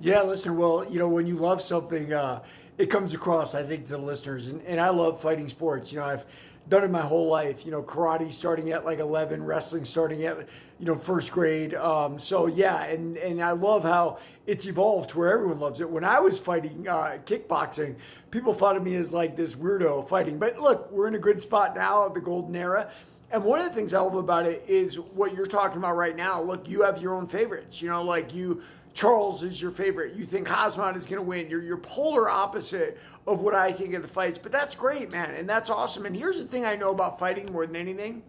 Yeah, listener. Well, when you love something, it comes across, I think, to the listeners. And I love fighting sports. I've done it my whole life. Karate starting at like 11, wrestling starting at, first grade. So, yeah, and I love how it's evolved to where everyone loves it. When I was fighting kickboxing, people thought of me as like this weirdo fighting. But look, we're in a good spot now, the golden era. And one of the things I love about it is what you're talking about right now. Look, you have your own favorites. Like Charles is your favorite. You think Hazmat is going to win. You're polar opposite of what I think of the fights. But that's great, man. And that's awesome. And here's the thing I know about fighting more than anything.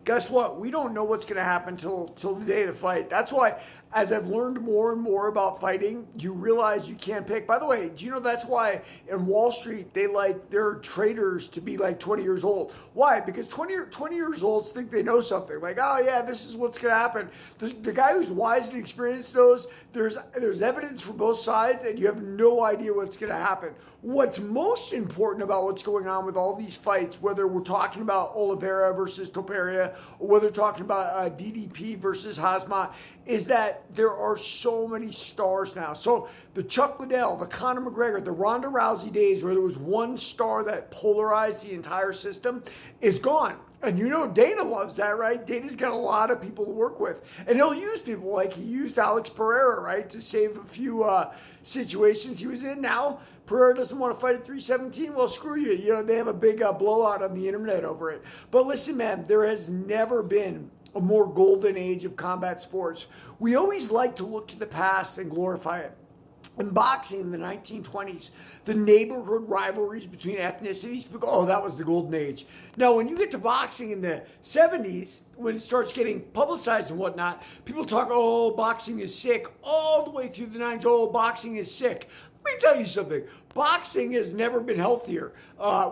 Guess what? We don't know what's going to happen till the day of the fight. That's why, as I've learned more and more about fighting, you realize you can't pick. By the way, do you know that's why in Wall Street they like their traders to be like 20 years old? Why? Because 20 years olds think they know something. Like, oh yeah, this is what's going to happen. The guy who's wise and experienced knows there's evidence for both sides, and you have no idea what's going to happen. What's most important about what's going on with all these fights, whether we're talking about Oliveira versus Topuria, or whether we're talking about DDP versus Hazmat, is that there are so many stars now. So the Chuck Liddell, the Conor McGregor, the Ronda Rousey days where there was one star that polarized the entire system is gone. And Dana loves that, right? Dana's got a lot of people to work with. And he'll use people like he used Alex Pereira, right, to save a few situations he was in. Now, Pereira doesn't want to fight at 317. Well, screw you. They have a big blowout on the internet over it. But listen, man, there has never been a more golden age of combat sports. We always like to look to the past and glorify it. In boxing in the 1920s, the neighborhood rivalries between ethnicities, oh, that was the golden age. Now, when you get to boxing in the 70s, when it starts getting publicized and whatnot, people talk, oh, boxing is sick, all the way through the 90s, oh, boxing is sick. Let me tell you something. Boxing has never been healthier.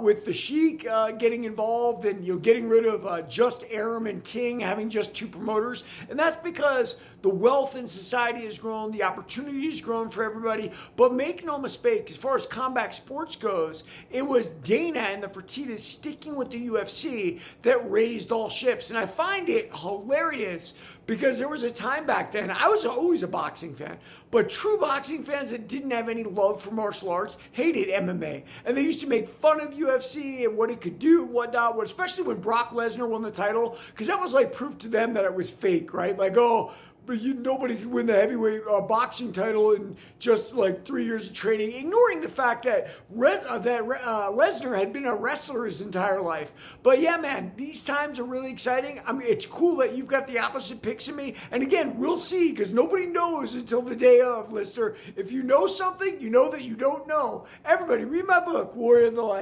With the Sheik getting involved and getting rid of just Arum and King, having just two promoters, and that's because the wealth in society has grown, the opportunity has grown for everybody. But make no mistake, as far as combat sports goes, it was Dana and the Fertittas sticking with the UFC that raised all ships, and I find it hilarious because there was a time back then, I was always a boxing fan, but true boxing fans that didn't have any love for martial arts hated MMA. And they used to make fun of UFC and what it could do and whatnot, especially when Brock Lesnar won the title, because that was like proof to them that it was fake, right? Like, oh, but nobody could win the heavyweight boxing title in just like 3 years of training, ignoring the fact that Lesnar had been a wrestler his entire life. But yeah, man, these times are really exciting. I mean, it's cool that you've got the opposite picks of me. And again, we'll see, because nobody knows until the day of, listener. If you know something, you know that you don't know. Everybody, read my book, Warrior of the Light.